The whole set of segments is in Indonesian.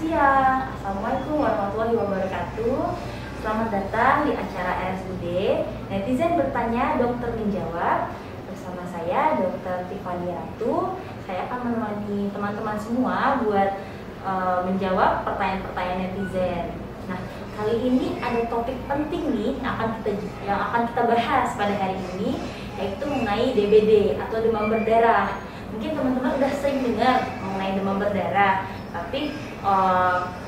siang, Assalamualaikum warahmatullahi wabarakatuh. Selamat datang di acara RSUD Netizen Bertanya, Dokter Menjawab. Bersama saya Dr. Tiffany Ratu. Saya akan menemani teman-teman semua buat menjawab pertanyaan-pertanyaan netizen. Nah, kali ini ada topik penting nih yang akan kita bahas pada hari ini, yaitu mengenai DBD atau demam berdarah. Mungkin teman-teman udah sering dengar mengenai demam berdarah, tapi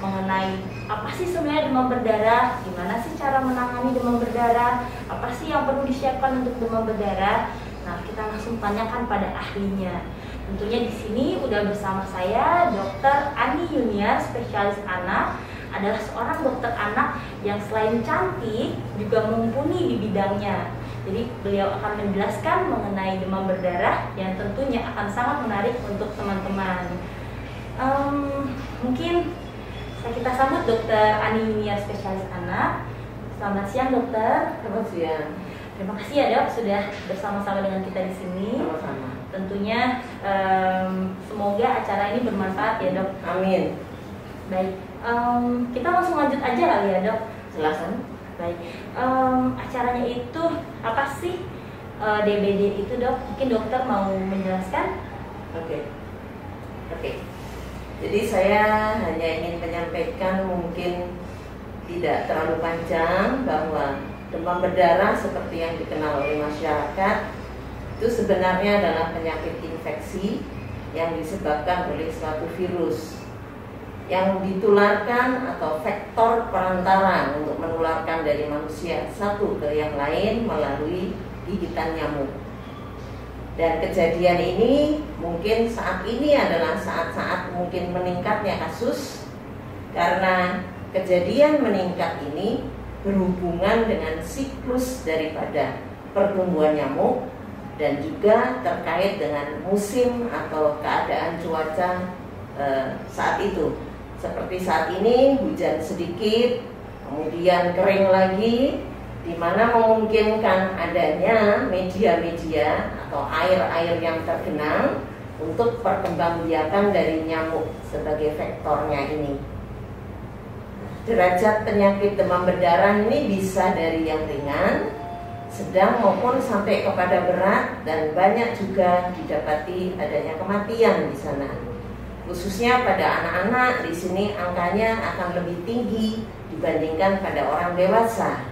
mengenai apa sih sebenarnya demam berdarah, gimana sih cara menangani demam berdarah, apa sih yang perlu disiapkan untuk demam berdarah. Nah, kita langsung tanyakan pada ahlinya. Tentunya di sini udah bersama saya Dr. Ani Yuniar, spesialis anak, adalah seorang dokter anak yang selain cantik juga mumpuni di bidangnya. Jadi beliau akan menjelaskan mengenai demam berdarah yang tentunya akan sangat menarik untuk teman-teman. Mungkin kita sambut Dr. Ani Yuniar, spesialis anak. Selamat siang, dokter. Selamat siang. Terima kasih ya, Dok, sudah bersama-sama dengan kita di sini. Sama-sama. Tentunya semoga acara ini bermanfaat ya, Dok. Amin. Baik, kita langsung lanjut aja kali ya, Dok. Silakan. Baik, acaranya itu apa sih DBD itu, Dok? Mungkin dokter mau menjelaskan? Oke. Jadi saya hanya ingin menyampaikan, mungkin tidak terlalu panjang, bahwa demam berdarah seperti yang dikenal oleh masyarakat itu sebenarnya adalah penyakit infeksi yang disebabkan oleh suatu virus yang ditularkan atau vektor perantara untuk menularkan dari manusia satu ke yang lain melalui gigitan nyamuk. Dan kejadian ini mungkin saat ini adalah saat-saat mungkin meningkatnya kasus, karena kejadian meningkat ini berhubungan dengan siklus daripada pertumbuhan nyamuk dan juga terkait dengan musim atau keadaan cuaca saat itu. Seperti saat ini hujan sedikit, kemudian kering lagi, di mana memungkinkan adanya media-media atau air-air yang tergenang untuk perkembangbiakan dari nyamuk sebagai vektornya ini. Derajat penyakit demam berdarah ini bisa dari yang ringan, sedang maupun sampai kepada berat, dan banyak juga didapati adanya kematian di sana. Khususnya pada anak-anak, di sini angkanya akan lebih tinggi dibandingkan pada orang dewasa.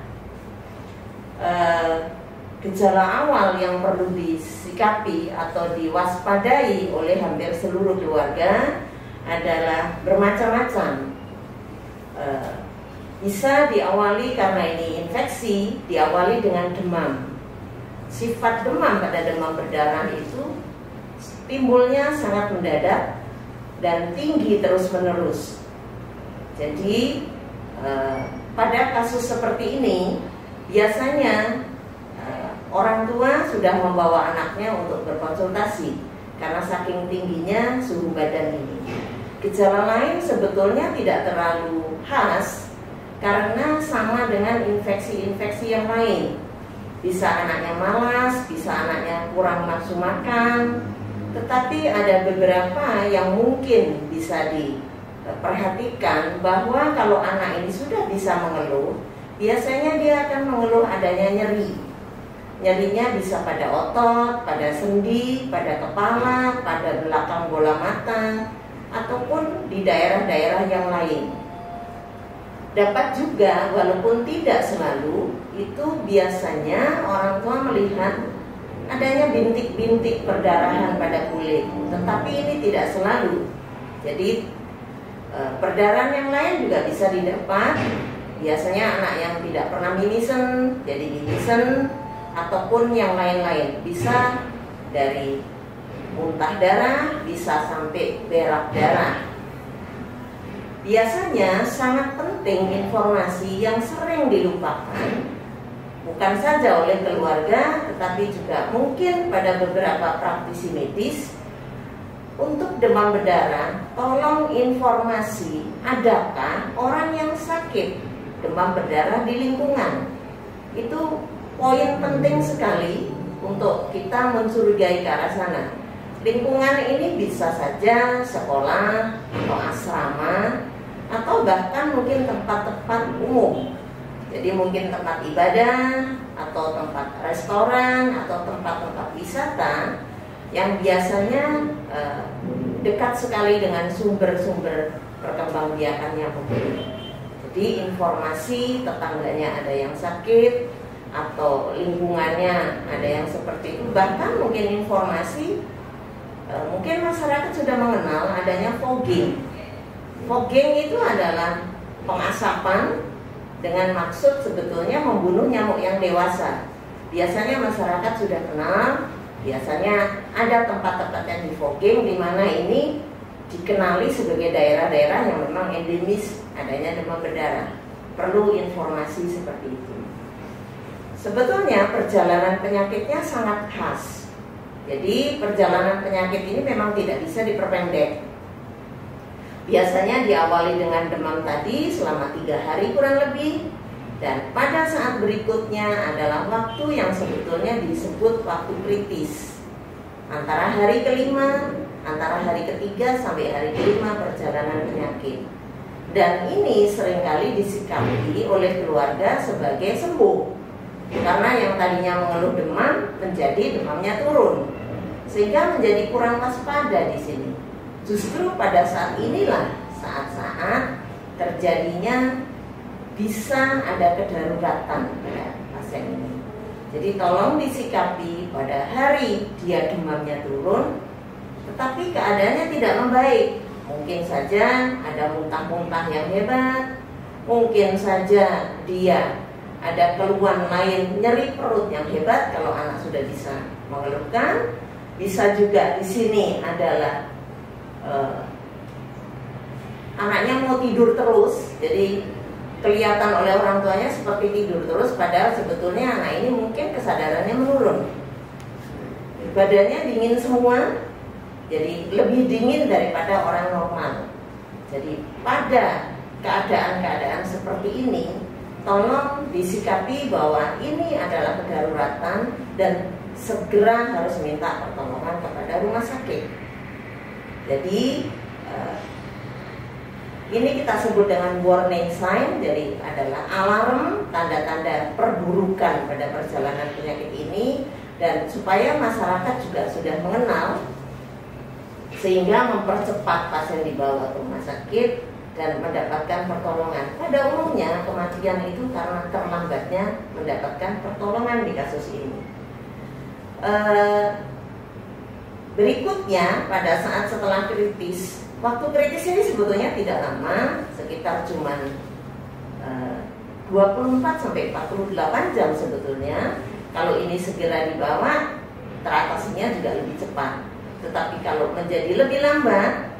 Gejala awal yang perlu disikapi atau diwaspadai oleh hampir seluruh keluarga adalah bermacam-macam. Bisa diawali karena ini infeksi, diawali dengan demam. Sifat demam pada demam berdarah itu timbulnya sangat mendadak dan tinggi terus-menerus. Jadi pada kasus seperti ini biasanya orang tua sudah membawa anaknya untuk berkonsultasi karena saking tingginya suhu badan ini. Gejala lain sebetulnya tidak terlalu khas karena sama dengan infeksi-infeksi yang lain. Bisa anaknya malas, bisa anaknya kurang nafsu makan, tetapi ada beberapa yang mungkin bisa diperhatikan, bahwa kalau anak ini sudah bisa mengeluh, biasanya dia akan mengeluh adanya nyeri. Nyerinya bisa pada otot, pada sendi, pada kepala, pada belakang bola mata, ataupun di daerah-daerah yang lain. Dapat juga, walaupun tidak selalu, itu biasanya orang tua melihat adanya bintik-bintik perdarahan pada kulit, tetapi ini tidak selalu. Jadi perdarahan yang lain juga bisa didapat. Biasanya anak yang tidak pernah mimisen jadi mimisen, ataupun yang lain-lain. Bisa dari muntah darah, bisa sampai berak darah. Biasanya sangat penting informasi yang sering dilupakan, bukan saja oleh keluarga, tetapi juga mungkin pada beberapa praktisi medis. Untuk demam berdarah, tolong informasi, adakah orang yang sakit demam berdarah di lingkungan. Itu poin penting sekali untuk kita mencurigai ke arah sana. Lingkungan ini bisa saja sekolah atau asrama, atau bahkan mungkin tempat-tempat umum. Jadi mungkin tempat ibadah atau tempat restoran atau tempat-tempat wisata yang biasanya dekat sekali dengan sumber-sumber perkembangbiakan nyamuk ini. Jadi informasi tetangganya ada yang sakit atau lingkungannya ada yang seperti itu, bahkan mungkin informasi mungkin masyarakat sudah mengenal adanya fogging. Fogging itu adalah pengasapan dengan maksud sebetulnya membunuh nyamuk yang dewasa. Biasanya masyarakat sudah kenal, biasanya ada tempat-tempat yang di fogging di mana ini dikenali sebagai daerah-daerah yang memang endemis adanya demam berdarah. Perlu informasi seperti itu. Sebetulnya perjalanan penyakitnya sangat khas. Jadi perjalanan penyakit ini memang tidak bisa diperpendek. Biasanya diawali dengan demam tadi selama 3 hari kurang lebih, dan pada saat berikutnya adalah waktu yang sebetulnya disebut waktu kritis, antara hari kelima, antara hari ketiga sampai hari kelima perjalanan penyakit. Dan ini seringkali disikapi oleh keluarga sebagai sembuh, karena yang tadinya mengeluh demam menjadi demamnya turun, sehingga menjadi kurang waspada di sini. Justru pada saat inilah saat-saat terjadinya bisa ada kedaruratan pada pasien ini. Jadi tolong disikapi pada hari dia demamnya turun, tetapi keadaannya tidak membaik. Mungkin saja ada muntah-muntah yang hebat, mungkin saja dia ada keluhan lain, nyeri perut yang hebat kalau anak sudah bisa mengeluhkan. Bisa juga di sini adalah anaknya mau tidur terus, jadi kelihatan oleh orang tuanya seperti tidur terus, padahal sebetulnya anak ini mungkin kesadarannya menurun, badannya dingin semua, jadi lebih dingin daripada orang normal. Jadi pada keadaan-keadaan seperti ini, tolong disikapi bahwa ini adalah kedaruratan dan segera harus minta pertolongan kepada rumah sakit. Jadi ini kita sebut dengan warning sign, jadi adalah alarm, tanda-tanda perburukan pada perjalanan penyakit ini, dan supaya masyarakat juga sudah mengenal sehingga mempercepat pasien dibawa ke rumah sakit dan mendapatkan pertolongan. Pada umumnya kematian itu karena terlambatnya mendapatkan pertolongan di kasus ini. Berikutnya pada saat setelah kritis, waktu kritis ini sebetulnya tidak lama, sekitar cuman 24 sampai 48 jam sebetulnya. Kalau ini segera dibawa, teratasinya juga lebih cepat. Tetapi kalau menjadi lebih lambat,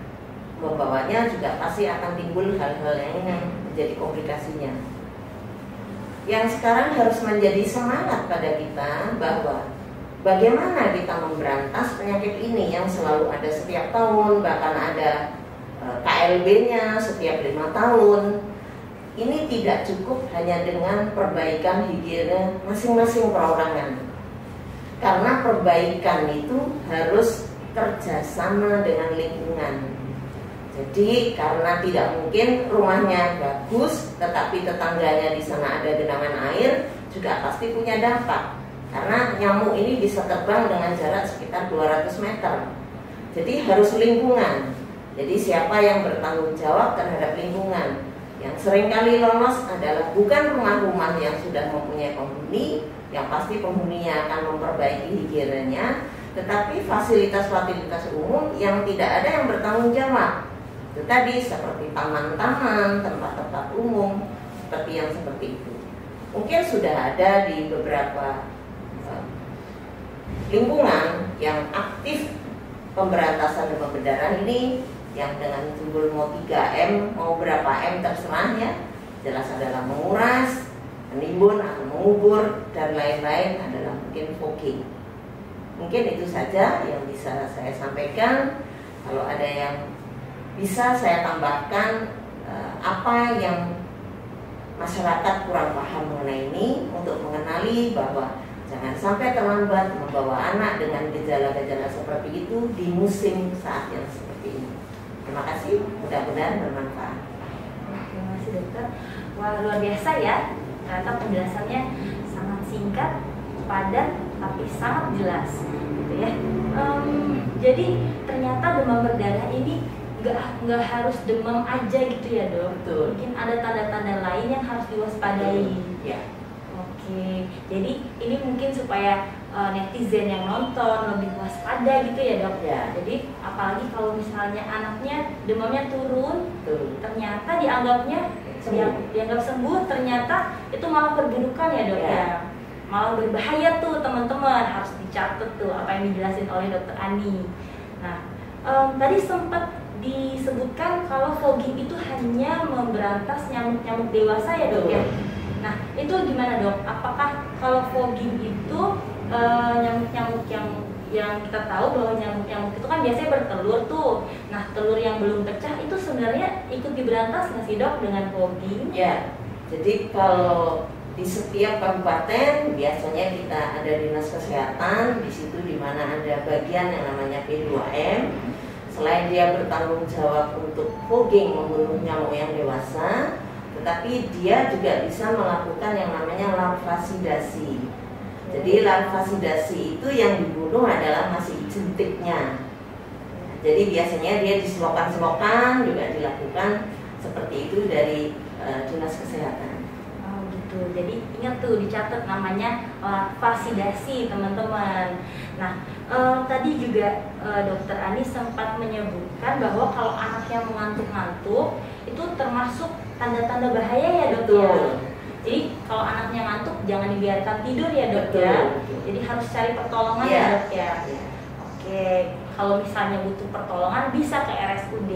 membawanya juga pasti akan timbul hal-hal yang menjadi komplikasinya. Yang sekarang harus menjadi semangat pada kita bahwa bagaimana kita memberantas penyakit ini yang selalu ada setiap tahun, bahkan ada KLB-nya setiap 5 tahun. Ini tidak cukup hanya dengan perbaikan higiene masing-masing perorangan, karena perbaikan itu harus kerjasama dengan lingkungan. Jadi karena tidak mungkin rumahnya bagus tetapi tetangganya di sana ada genangan air, juga pasti punya dampak. Karena nyamuk ini bisa terbang dengan jarak sekitar 200 meter. Jadi harus lingkungan. Jadi siapa yang bertanggung jawab terhadap lingkungan? Yang seringkali lolos adalah bukan rumah-rumah yang sudah mempunyai penghuni, yang pasti penghuninya akan memperbaiki higienanya, tetapi fasilitas-fasilitas umum yang tidak ada yang bertanggung jawab. Itu tadi seperti taman-taman, tempat-tempat umum, seperti yang seperti itu. Mungkin sudah ada di beberapa lingkungan yang aktif pemberantasan demam berdarah ini, yang dengan simbol mau 3M, mau berapa M terserah ya, jelas adalah menguras, menimbun atau mengubur, dan lain-lain adalah mungkin fogging. Mungkin itu saja yang bisa saya sampaikan. Kalau ada yang bisa saya tambahkan apa yang masyarakat kurang paham mengenai ini, untuk mengenali bahwa jangan sampai terlambat membawa anak dengan gejala-gejala seperti itu di musim saat yang seperti ini. Terima kasih, mudah-mudahan bermanfaat. Terima kasih dokter. Wah, luar biasa ya. Ternyata penjelasannya sangat singkat, padat, tapi sangat jelas, gitu ya. Jadi ternyata demam berdarah ini nggak harus demam aja gitu ya dok. Betul. Mungkin ada tanda-tanda lain yang harus diwaspadai. Ya. Oke, jadi ini mungkin supaya netizen yang nonton lebih waspada gitu ya dok. Ya. Jadi apalagi kalau misalnya anaknya demamnya turun, Betul. ternyata dianggapnya dianggap sembuh, ternyata itu malah perburukan ya dok ya. Malah berbahaya tuh teman-teman, harus dicatat tuh apa yang dijelasin oleh dokter Ani. Nah, tadi sempat disebutkan kalau fogging itu hanya memberantas nyamuk-nyamuk dewasa ya dok ya. Nah, itu gimana dok? Apakah kalau fogging itu nyamuk-nyamuk yang kita tahu bahwa nyamuk-nyamuk itu kan biasanya bertelur tuh. Nah, telur yang belum pecah itu sebenarnya ikut diberantas nggak sih dok dengan fogging? Ya, jadi kalau di setiap kabupaten biasanya kita ada dinas kesehatan, di situ di mana ada bagian yang namanya P2M. Selain dia bertanggung jawab untuk fogging membunuh nyamuk yang dewasa, tetapi dia juga bisa melakukan yang namanya larvasidasi. Jadi larvasidasi itu yang dibunuh adalah masih jentiknya. Jadi biasanya dia diselokan-selokan juga dilakukan seperti itu dari dinas kesehatan. Oh gitu. Jadi ingat tuh dicatat namanya larvasidasi teman-teman. Nah tadi juga dokter Ani sempat menyebutkan bahwa kalau anaknya mengantuk-ngantuk itu termasuk tanda-tanda bahaya ya dok ya. Jadi kalau anaknya ngantuk jangan dibiarkan tidur ya dok ya. Jadi harus cari pertolongan ya dok ya. Oke, kalau misalnya butuh pertolongan bisa ke RSUD.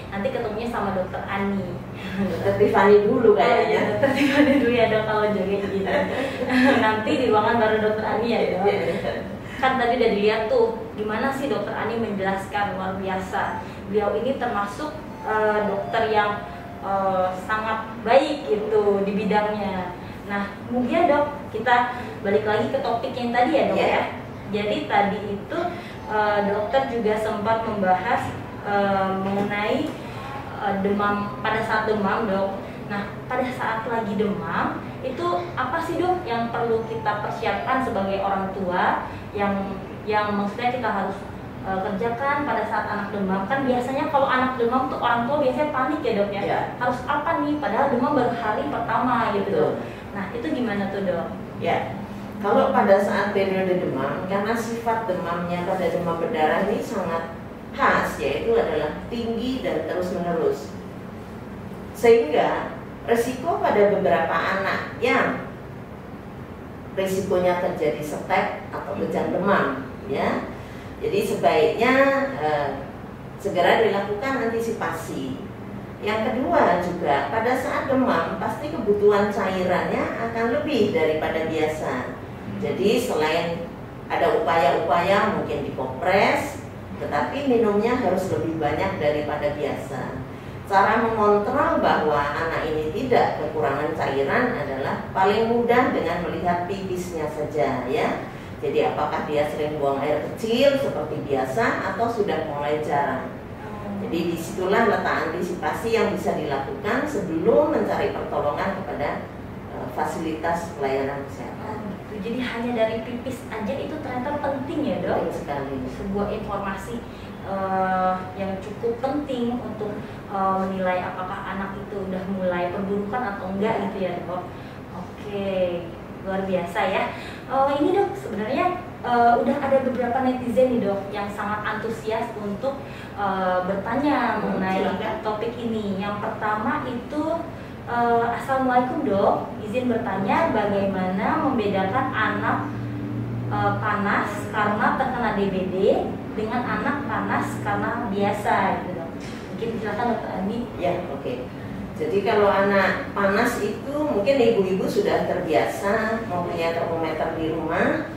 Nanti ketemunya sama dokter Ani. Dokter Tiffany dulu kayaknya. Dokter Tiffany dulu ya dok kalau joget gitu. Nanti di ruangan baru dokter Ani ya dok. Kan tadi udah dilihat tuh gimana sih dokter Ani menjelaskan, luar biasa. Beliau ini termasuk dokter yang sangat baik gitu di bidangnya. Nah, mungkin dok kita balik lagi ke topik yang tadi ya dok ya. Jadi tadi itu dokter juga sempat membahas mengenai demam pada saat demam dok. Nah, pada saat lagi demam itu apa sih dok yang perlu kita persiapkan sebagai orang tua yang maksudnya kita harus kerjakan pada saat anak demam? Kan biasanya kalau anak demam tuh orang tua biasanya panik ya dok ya. Harus apa nih? Padahal demam baru hari pertama gitu dok. Nah itu gimana tuh dok? Ya, kalau pada saat periode demam, karena sifat demamnya pada demam berdarah ini sangat khas, yaitu adalah tinggi dan terus menerus, sehingga resiko pada beberapa anak yang risikonya terjadi setek atau kejang demam ya. Jadi sebaiknya segera dilakukan antisipasi. Yang kedua juga pada saat demam pasti kebutuhan cairannya akan lebih daripada biasa. Jadi selain ada upaya-upaya mungkin dikompres, tetapi minumnya harus lebih banyak daripada biasa. Cara mengontrol bahwa anak ini tidak kekurangan cairan adalah paling mudah dengan melihat pipisnya saja ya. Jadi apakah dia sering buang air kecil seperti biasa atau sudah mulai jarang. Jadi disitulah letak antisipasi yang bisa dilakukan sebelum mencari pertolongan kepada fasilitas pelayanan kesehatan. Jadi hanya dari pipis aja itu ternyata penting ya dok? Penting sekali. Sebuah informasi yang cukup penting untuk menilai apakah anak itu udah mulai perburukan atau enggak gitu ya dok. Oke, luar biasa ya. Ini dok sebenarnya udah ada beberapa netizen nih dok yang sangat antusias untuk bertanya mengenai topik ini. Yang pertama itu Assalamualaikum dok, izin bertanya bagaimana membedakan anak panas karena terkena DBD dengan anak panas karena biasa gitu dok. Mungkin silakan dokter Andi. Ya, oke. Jadi kalau anak panas itu mungkin ibu-ibu sudah terbiasa mempunyai termometer di rumah.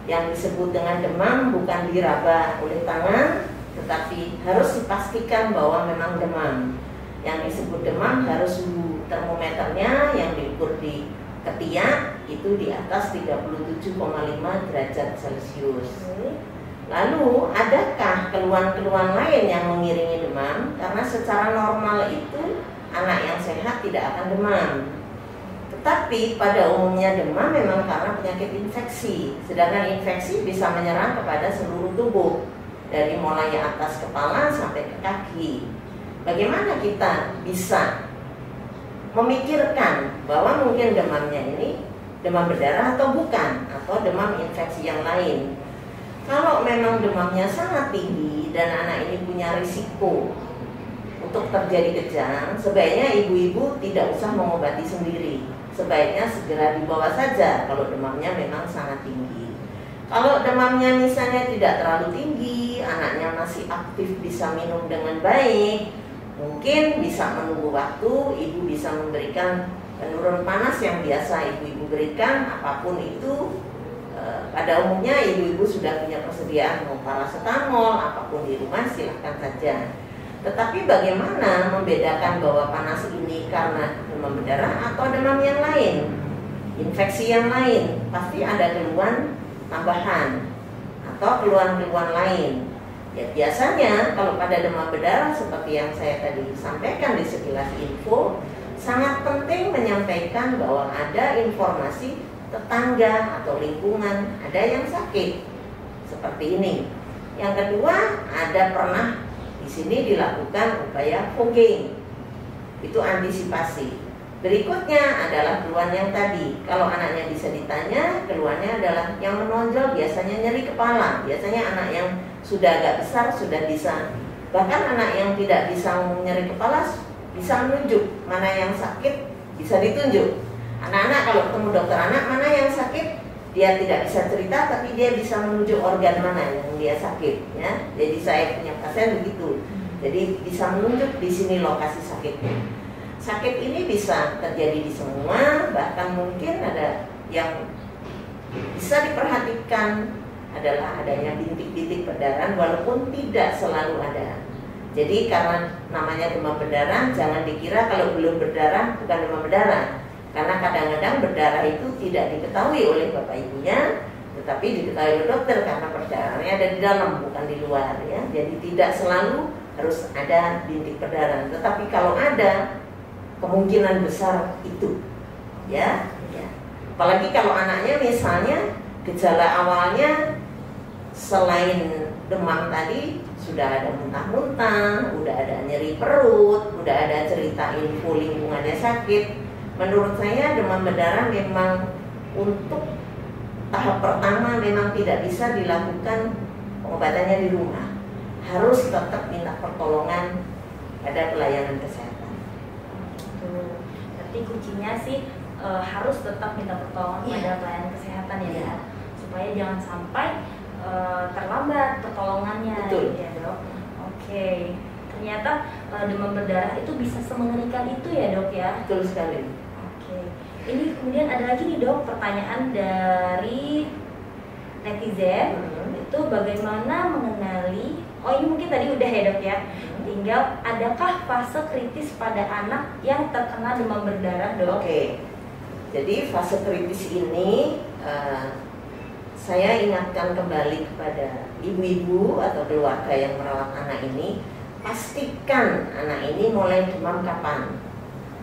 Yang disebut dengan demam bukan diraba oleh tangan, tetapi harus dipastikan bahwa memang demam. Yang disebut demam harus suhu termometernya yang diukur di ketiak itu di atas 37,5 derajat Celcius. Lalu adakah keluhan-keluhan lain yang mengiringi demam? Karena secara normal itu anak yang sehat tidak akan demam. Tetapi pada umumnya demam memang karena penyakit infeksi. Sedangkan infeksi bisa menyerang kepada seluruh tubuh, dari mulai atas kepala sampai ke kaki. Bagaimana kita bisa memikirkan bahwa mungkin demamnya ini demam berdarah atau bukan, atau demam infeksi yang lain? Kalau memang demamnya sangat tinggi dan anak ini punya risiko untuk terjadi kejang, sebaiknya ibu-ibu tidak usah mengobati sendiri. Sebaiknya segera dibawa saja kalau demamnya memang sangat tinggi. Kalau demamnya misalnya tidak terlalu tinggi, anaknya masih aktif, bisa minum dengan baik, mungkin bisa menunggu waktu, ibu bisa memberikan penurun panas yang biasa ibu-ibu berikan, apapun itu. Pada umumnya ibu-ibu sudah punya persediaan mau paracetamol, apapun di rumah silahkan saja. Tetapi bagaimana membedakan bahwa panas ini karena demam berdarah atau demam yang lain, infeksi yang lain? Pasti ada keluhan tambahan atau keluhan-keluhan lain. Ya, biasanya kalau pada demam berdarah seperti yang saya tadi sampaikan di sekilas info, sangat penting menyampaikan bahwa ada informasi tetangga atau lingkungan ada yang sakit seperti ini. Yang kedua, ada pernah di sini dilakukan upaya fogging, itu antisipasi. Berikutnya adalah keluhan yang tadi. Kalau anaknya bisa ditanya, keluhannya adalah yang menonjol biasanya nyeri kepala. Biasanya anak yang sudah agak besar sudah bisa, bahkan anak yang tidak bisa nyeri kepala bisa menunjuk mana yang sakit, bisa ditunjuk. Anak-anak kalau ketemu dokter anak, mana yang sakit, dia tidak bisa cerita, tapi dia bisa menunjuk organ mana yang dia sakit, ya. Jadi saya punya pasien begitu. Jadi bisa menunjuk di sini lokasi sakitnya. Sakit ini bisa terjadi di semua, bahkan mungkin ada yang bisa diperhatikan adalah adanya bintik-bintik perdarahan, walaupun tidak selalu ada. Jadi karena namanya demam berdarah, jangan dikira kalau belum berdarah bukan demam berdarah. Karena kadang-kadang berdarah itu tidak diketahui oleh bapak ibunya, tetapi diketahui oleh dokter karena perdarahannya ada di dalam bukan di luar, ya. Jadi tidak selalu harus ada bintik perdarahan, tetapi kalau ada kemungkinan besar itu, ya. Apalagi kalau anaknya misalnya gejala awalnya selain demam tadi sudah ada muntah-muntah, udah ada nyeri perut, udah ada cerita info lingkungannya sakit. Menurut saya demam berdarah memang untuk tahap pertama memang tidak bisa dilakukan pengobatannya di rumah. Harus tetap minta pertolongan pada pelayanan kesehatan. Berarti kuncinya sih harus tetap minta pertolongan pada pelayanan kesehatan ya, supaya jangan sampai terlambat pertolongannya. Betul. Ya dok. Oke. Ternyata demam berdarah itu bisa semengerikan itu ya dok ya. Betul sekali. Ini kemudian ada lagi nih dok, pertanyaan dari netizen, itu bagaimana mengenali, oh ini mungkin tadi udah ya dok ya, tinggal adakah fase kritis pada anak yang terkena demam berdarah dok? Oke, jadi fase kritis ini saya ingatkan kembali kepada ibu-ibu atau keluarga yang merawat anak ini, pastikan anak ini mulai demam kapan.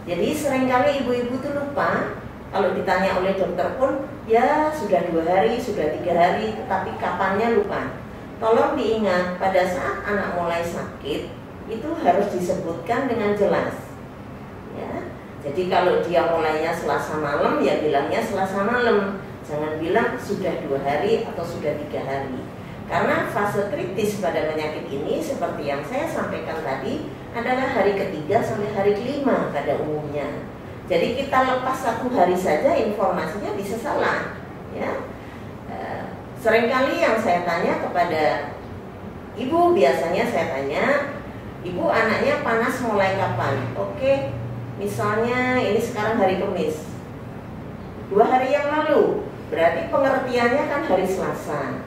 Jadi seringkali ibu-ibu tuh lupa, kalau ditanya oleh dokter pun ya sudah 2 hari, sudah 3 hari, tetapi kapannya lupa. Tolong diingat pada saat anak mulai sakit itu harus disebutkan dengan jelas, ya. Jadi kalau dia mulainya Selasa malam ya bilangnya Selasa malam, jangan bilang sudah 2 hari atau sudah 3 hari. Karena fase kritis pada penyakit ini seperti yang saya sampaikan tadi adalah hari ketiga sampai hari kelima pada umumnya. Jadi kita lepas 1 hari saja informasinya bisa salah, ya. Seringkali yang saya tanya kepada ibu, biasanya saya tanya, ibu anaknya panas mulai kapan? Oke, misalnya ini sekarang hari Kamis, 2 hari yang lalu, berarti pengertiannya kan hari Selasa.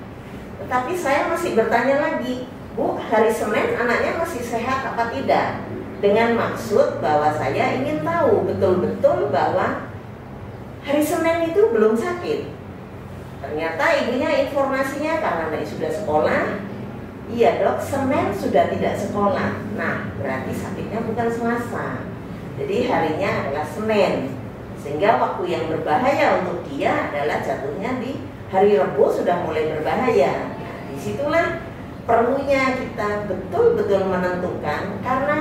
Tetapi saya masih bertanya lagi, Bu, hari Senin anaknya masih sehat apa tidak? Dengan maksud bahwa saya ingin tahu betul-betul bahwa hari Senin itu belum sakit. Ternyata ibunya informasinya karena anaknya sudah sekolah, iya dok, Senin sudah tidak sekolah. Nah, berarti sakitnya bukan Selasa. Jadi harinya adalah Senin, sehingga waktu yang berbahaya untuk dia adalah jatuhnya di hari Rabu sudah mulai berbahaya. Nah, disitulah perlunya kita betul-betul menentukan, karena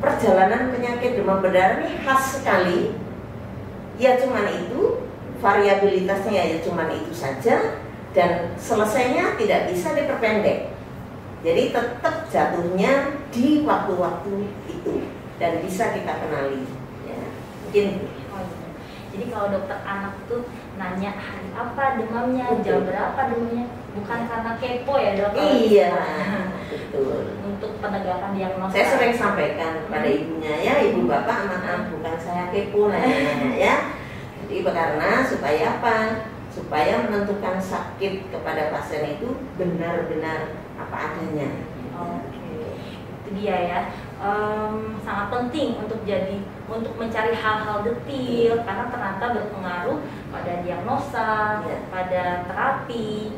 perjalanan penyakit demam berdarah ini khas sekali. Ya cuman itu, variabilitasnya ya cuman itu saja, dan selesainya tidak bisa diperpendek. Jadi tetap jatuhnya di waktu-waktu itu dan bisa kita kenali. Ya, mungkin. Oh, iya. Jadi kalau dokter anak tuh nanya hari apa demamnya, jam berapa demamnya, bukan karena kepo ya dok? Iya, betul. Untuk penegakan diagnosa. Saya sering sampaikan pada ibunya, ya ibu bapak maaf, bukan saya kepo nanya ya. Jadi karena supaya apa? Supaya menentukan sakit kepada pasien itu benar-benar apa adanya. Oke, itu dia ya. Sangat penting untuk mencari hal-hal detail, karena ternyata berpengaruh pada diagnosa, pada terapi,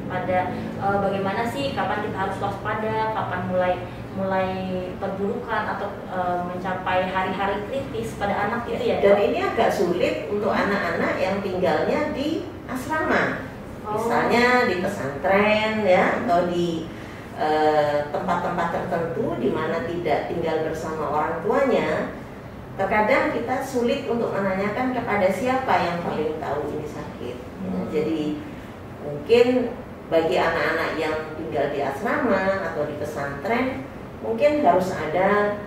pada bagaimana sih kapan kita harus waspada, kapan mulai perburukan atau mencapai hari-hari kritis pada anak itu ya. Dan ini agak sulit untuk anak-anak yang tinggalnya di asrama, misalnya di pesantren ya, atau di tempat-tempat tertentu di mana tidak tinggal bersama orang tuanya. Terkadang kita sulit untuk menanyakan kepada siapa yang paling tahu ini sakit. Jadi mungkin bagi anak-anak yang tinggal di asrama atau di pesantren, mungkin harus ada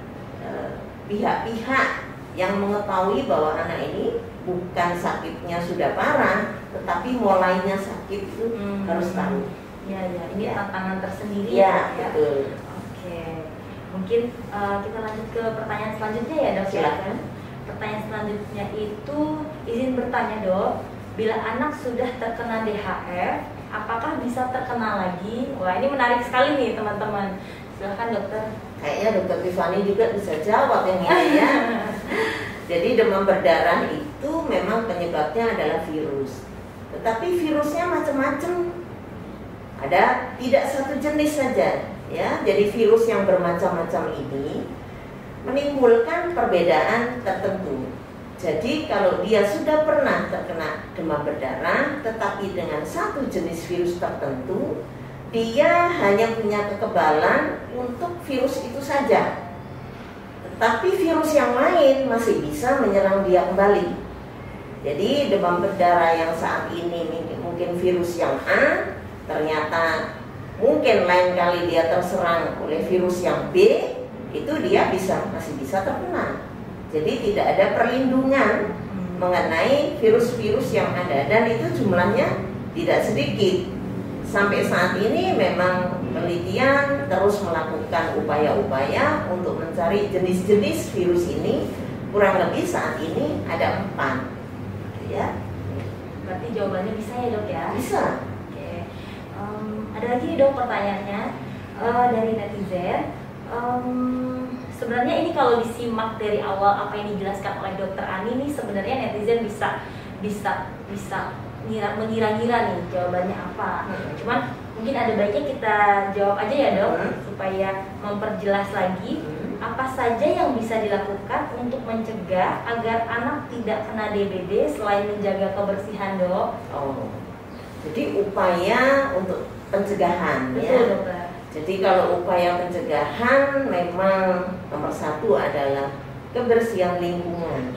pihak-pihak yang mengetahui bahwa anak ini bukan sakitnya sudah parah, tetapi mulainya sakit itu harus tahu. Ya, ini tantangan tersendiri ya. Betul. Oke, mungkin kita lanjut ke pertanyaan selanjutnya ya dok. Silakan. Pertanyaan selanjutnya itu, izin bertanya dok, bila anak sudah terkena DHF, apakah bisa terkena lagi? Wah, ini menarik sekali nih teman-teman. Silakan dokter. Kayaknya dokter Tiffany juga bisa jawab yang ini ya. Jadi demam berdarah itu memang penyebabnya adalah virus, tetapi virusnya macam-macam. Ada tidak satu jenis saja ya. Jadi virus yang bermacam-macam ini menimbulkan perbedaan tertentu. Jadi kalau dia sudah pernah terkena demam berdarah tetapi dengan satu jenis virus tertentu, dia hanya punya kekebalan untuk virus itu saja. Tetapi virus yang lain masih bisa menyerang dia kembali. Jadi demam berdarah yang saat ini mungkin virus yang A, ternyata mungkin lain kali dia terserang oleh virus yang B, itu dia masih bisa terkena. Jadi tidak ada perlindungan mengenai virus-virus yang ada, dan itu jumlahnya tidak sedikit. Sampai saat ini memang penelitian terus melakukan upaya-upaya untuk mencari jenis-jenis virus ini. Kurang lebih saat ini ada 4 ya. Berarti jawabannya bisa ya dok ya? Bisa. Ada lagi dok pertanyaannya dari netizen. Sebenarnya ini kalau disimak dari awal apa yang dijelaskan oleh dokter Ani nih, sebenarnya netizen bisa mengira-ngira nih jawabannya apa. Cuman mungkin ada baiknya kita jawab aja ya dok, supaya memperjelas lagi apa saja yang bisa dilakukan untuk mencegah agar anak tidak kena DBD selain menjaga kebersihan dok. Jadi upaya untuk pencegahan. Betul, ya. Dokter. Jadi kalau upaya pencegahan memang nomor 1 adalah kebersihan lingkungan.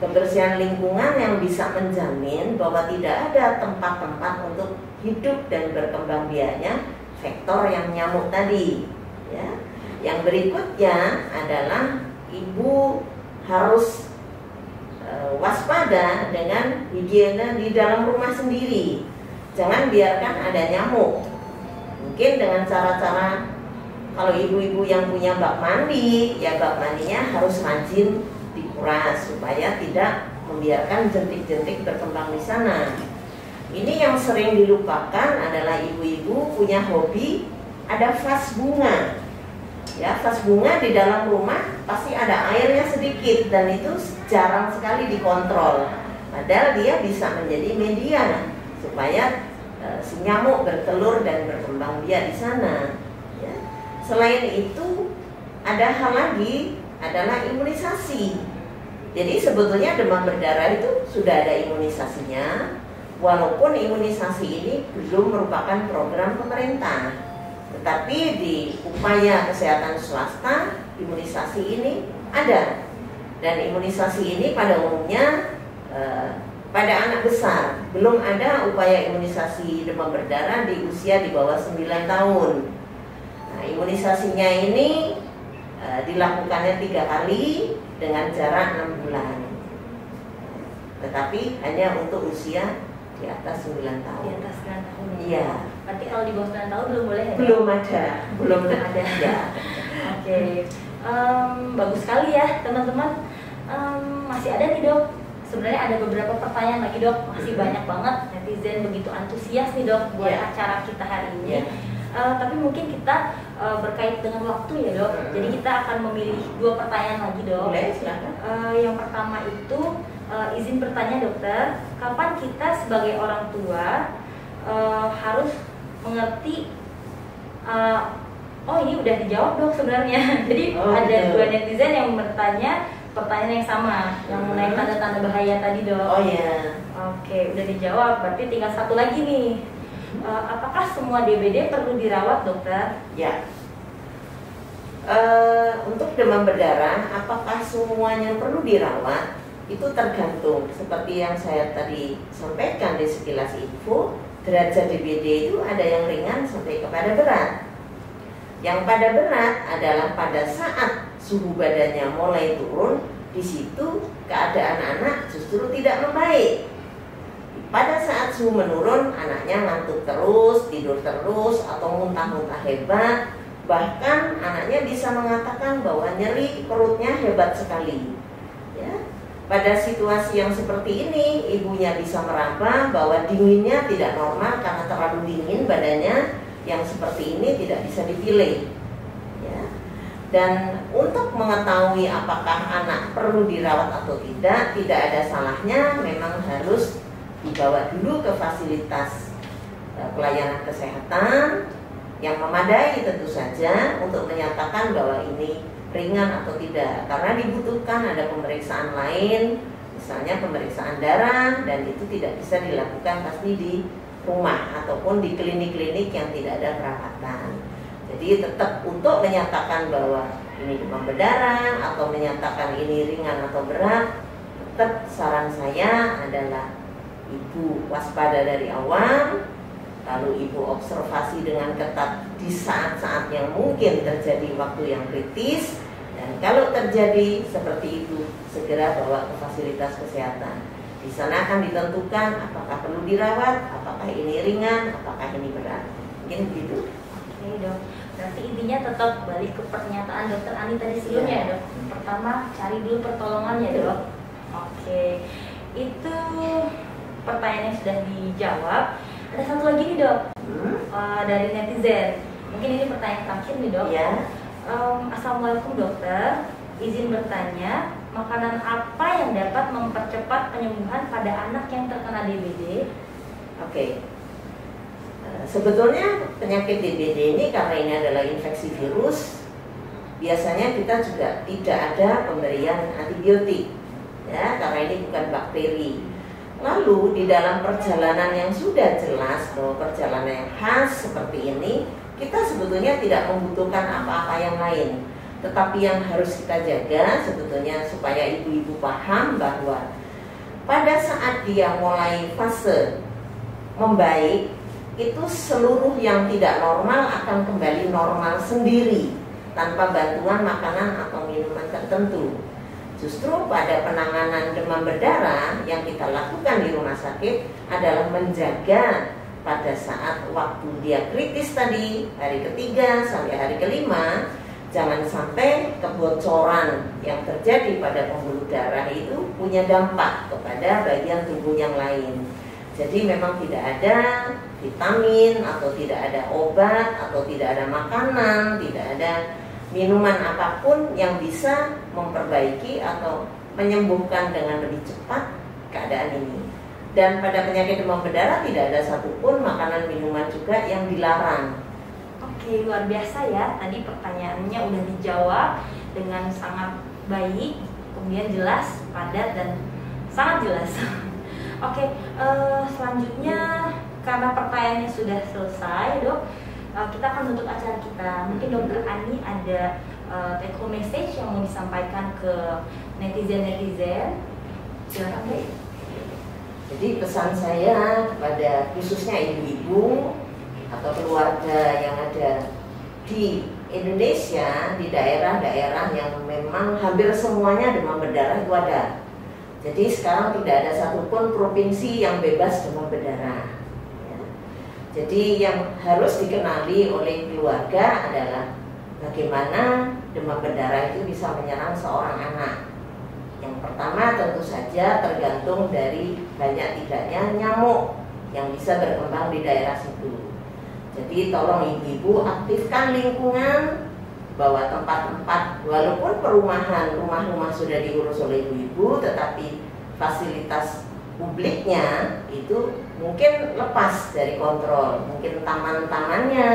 Kebersihan lingkungan yang bisa menjamin bahwa tidak ada tempat-tempat untuk hidup dan berkembang biaknya vektor yang nyamuk tadi. Ya. Yang berikutnya adalah ibu harus waspada dengan higiena di dalam rumah sendiri. Jangan biarkan ada nyamuk. Mungkin dengan cara-cara, kalau ibu-ibu yang punya bak mandi, ya bak mandinya harus rajin dikuras supaya tidak membiarkan jentik-jentik berkembang di sana. Ini yang sering dilupakan adalah ibu-ibu punya hobi ada vas bunga. Ya, vas bunga di dalam rumah pasti ada airnya sedikit dan itu jarang sekali dikontrol. Padahal dia bisa menjadi media supaya si nyamuk bertelur dan berkembang biak di sana. Ya. Selain itu ada hal lagi adalah imunisasi. Jadi sebetulnya demam berdarah itu sudah ada imunisasinya, walaupun imunisasi ini belum merupakan program pemerintah. Tetapi di upaya kesehatan swasta, imunisasi ini ada. Dan imunisasi ini pada umumnya pada anak besar. Belum ada upaya imunisasi demam berdarah di usia di bawah 9 tahun. Nah, imunisasinya ini dilakukannya 3 kali dengan jarak 6 bulan. Tetapi hanya untuk usia di atas 9 tahun. Di atas 9 tahun. Iya. Berarti kalau di bawah 9 tahun belum boleh ya? Belum ada. Ya. Oke. Bagus sekali ya teman-teman. Masih ada nih dok. Sebenarnya ada beberapa pertanyaan lagi dok. Masih banyak banget netizen begitu antusias nih dok buat acara kita hari ini. Tapi mungkin kita berkait dengan waktu ya dok. Jadi kita akan memilih 2 pertanyaan lagi dok. Boleh, silakan. Yang pertama itu izin bertanya dokter, kapan kita sebagai orang tua harus mengerti? Oh ini udah dijawab dok sebenarnya. Jadi ada 2 netizen yang bertanya pertanyaan yang sama, yang mengenai tanda-tanda bahaya tadi dok. Oh iya. Oke, udah dijawab. Berarti tinggal satu lagi nih. Apakah semua DBD perlu dirawat dokter? Ya. Untuk demam berdarah, apakah semuanya perlu dirawat? Itu tergantung. Seperti yang saya tadi sampaikan di sekilas info, derajat DBD itu ada yang ringan sampai kepada berat. Yang pada berat adalah pada saat suhu badannya mulai turun, di situ keadaan anak justru tidak membaik. Pada saat suhu menurun, anaknya ngantuk terus, tidur terus, atau muntah-muntah hebat. Bahkan anaknya bisa mengatakan bahwa nyeri perutnya hebat sekali. Ya. Pada situasi yang seperti ini, ibunya bisa meraba bahwa dinginnya tidak normal karena terlalu dingin badannya, yang seperti ini tidak bisa dipilih. Ya. Dan untuk mengetahui apakah anak perlu dirawat atau tidak ada salahnya memang harus dibawa dulu ke fasilitas pelayanan kesehatan yang memadai tentu saja untuk menyatakan bahwa ini ringan atau tidak, karena dibutuhkan ada pemeriksaan lain, misalnya pemeriksaan darah, dan itu tidak bisa dilakukan pasti di rumah ataupun di klinik-klinik yang tidak ada perawatan. Jadi tetap untuk menyatakan bahwa ini demam berdarah atau menyatakan ini ringan atau berat, tetap saran saya adalah ibu waspada dari awal, lalu ibu observasi dengan ketat di saat-saat yang mungkin terjadi waktu yang kritis, dan kalau terjadi seperti itu segera bawa ke fasilitas kesehatan. Di sana akan ditentukan apakah perlu dirawat, apakah ini ringan, apakah ini berat. Mungkin begitu. Oke dok, berarti intinya tetap balik ke pernyataan dokter Ani tadi sebelumnya ya dok. Pertama cari dulu pertolongannya dok. Oke, itu pertanyaan yang sudah dijawab. Ada satu lagi nih dok, dari netizen. Mungkin ini pertanyaan terakhir nih dok. Ya. Assalamualaikum dokter, izin bertanya, makanan apa yang dapat mempercepat penyembuhan pada anak yang terkena DBD? Oke. Sebetulnya penyakit DBD ini karena ini adalah infeksi virus, biasanya kita juga tidak ada pemberian antibiotik, ya, karena ini bukan bakteri. Lalu di dalam perjalanan yang sudah jelas bahwa perjalanan yang khas seperti ini, kita sebetulnya tidak membutuhkan apa-apa yang lain. Tetapi yang harus kita jaga sebetulnya supaya ibu-ibu paham bahwa pada saat dia mulai fase membaik, itu seluruh yang tidak normal akan kembali normal sendiri tanpa bantuan makanan atau minuman tertentu. Justru pada penanganan demam berdarah yang kita lakukan di rumah sakit adalah menjaga pada saat waktu dia kritis tadi, hari ketiga sampai hari kelima, jangan sampai kebocoran yang terjadi pada pembuluh darah itu punya dampak kepada bagian tubuh yang lain. Jadi memang tidak ada vitamin atau tidak ada obat atau tidak ada makanan, tidak ada minuman apapun yang bisa memperbaiki atau menyembuhkan dengan lebih cepat keadaan ini. Dan pada penyakit demam berdarah tidak ada satupun makanan minuman juga yang dilarang. Oke, luar biasa ya. Tadi pertanyaannya udah dijawab dengan sangat baik, kemudian jelas, padat, dan sangat jelas. Oke, selanjutnya karena pertanyaannya sudah selesai, Dok, kita akan menutup acara kita. Mungkin Dokter Ani ada take home message yang mau disampaikan ke netizen-netizen. Silakan, Bu. Jadi pesan saya kepada khususnya ibu-ibu atau keluarga yang ada di Indonesia, di daerah-daerah yang memang hampir semuanya demam berdarah itu ada. Jadi sekarang tidak ada satupun provinsi yang bebas demam berdarah. Ya. Jadi yang harus dikenali oleh keluarga adalah bagaimana demam berdarah itu bisa menyerang seorang anak. Yang pertama tentu saja tergantung dari banyak tidaknya nyamuk yang bisa berkembang di daerah situ. Jadi tolong ibu-ibu aktifkan lingkungan, bahwa tempat-tempat walaupun perumahan, rumah-rumah sudah diurus oleh ibu-ibu, tetapi fasilitas publiknya itu mungkin lepas dari kontrol. Mungkin taman-tamannya,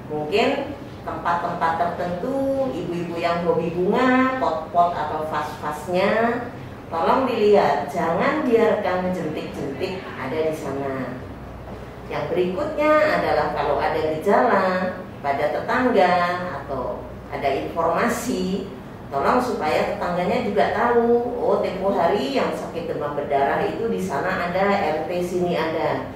mungkin tempat-tempat tertentu, ibu-ibu yang hobi bunga, pot-pot atau vas-vasnya, tolong dilihat, jangan biarkan jentik-jentik ada di sana. Yang berikutnya adalah kalau ada gejala pada tetangga atau ada informasi, tolong supaya tetangganya juga tahu, oh tempo hari yang sakit demam berdarah itu di sana ada, RT sini ada.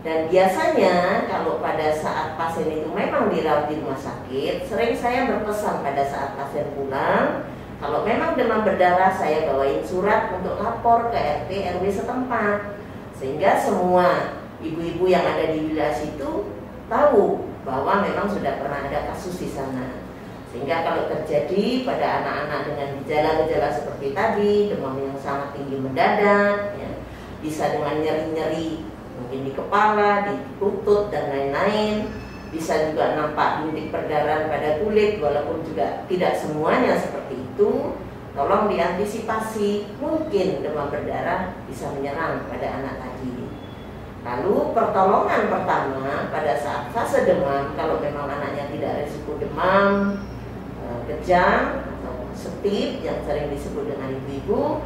Dan biasanya kalau pada saat pasien itu memang dirawat di rumah sakit, sering saya berpesan pada saat pasien pulang, kalau memang demam berdarah saya bawain surat untuk lapor ke RT RW setempat, sehingga semua ibu-ibu yang ada di wilayah situ tahu bahwa memang sudah pernah ada kasus di sana. Sehingga kalau terjadi pada anak-anak dengan gejala-gejala seperti tadi, demam yang sangat tinggi mendadak, ya, bisa dengan nyeri-nyeri mungkin di kepala, di lutut dan lain-lain, bisa juga nampak bintik perdarahan pada kulit, walaupun juga tidak semuanya seperti itu. Tolong diantisipasi, mungkin demam berdarah bisa menyerang pada anak tadi. Lalu pertolongan pertama pada saat fase demam, kalau memang anaknya tidak risiko demam, kejang atau setip yang sering disebut dengan ibu-ibu,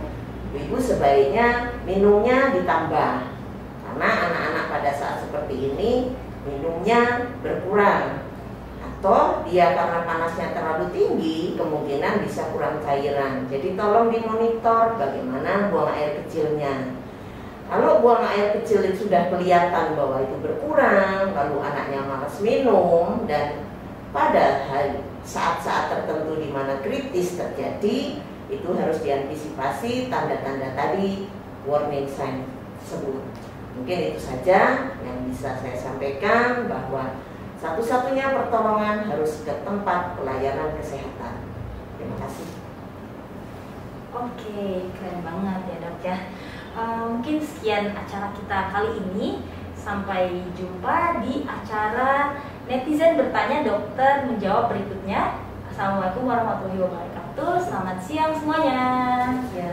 ibu sebaiknya minumnya ditambah. Karena anak-anak pada saat seperti ini minumnya berkurang, atau dia karena panasnya terlalu tinggi kemungkinan bisa kurang cairan. Jadi tolong dimonitor bagaimana buang air kecilnya. Kalau buang air kecil itu sudah kelihatan bahwa itu berkurang, lalu anaknya malas minum, dan pada saat-saat tertentu di mana kritis terjadi, itu harus diantisipasi tanda-tanda tadi, warning sign tersebut. Mungkin itu saja yang bisa saya sampaikan, bahwa satu-satunya pertolongan harus ke tempat pelayanan kesehatan. Terima kasih. Oke, keren banget ya, Dok ya. Mungkin sekian acara kita kali ini. Sampai jumpa di acara netizen bertanya dokter menjawab berikutnya. Assalamualaikum warahmatullahi wabarakatuh. Selamat siang semuanya. Ya.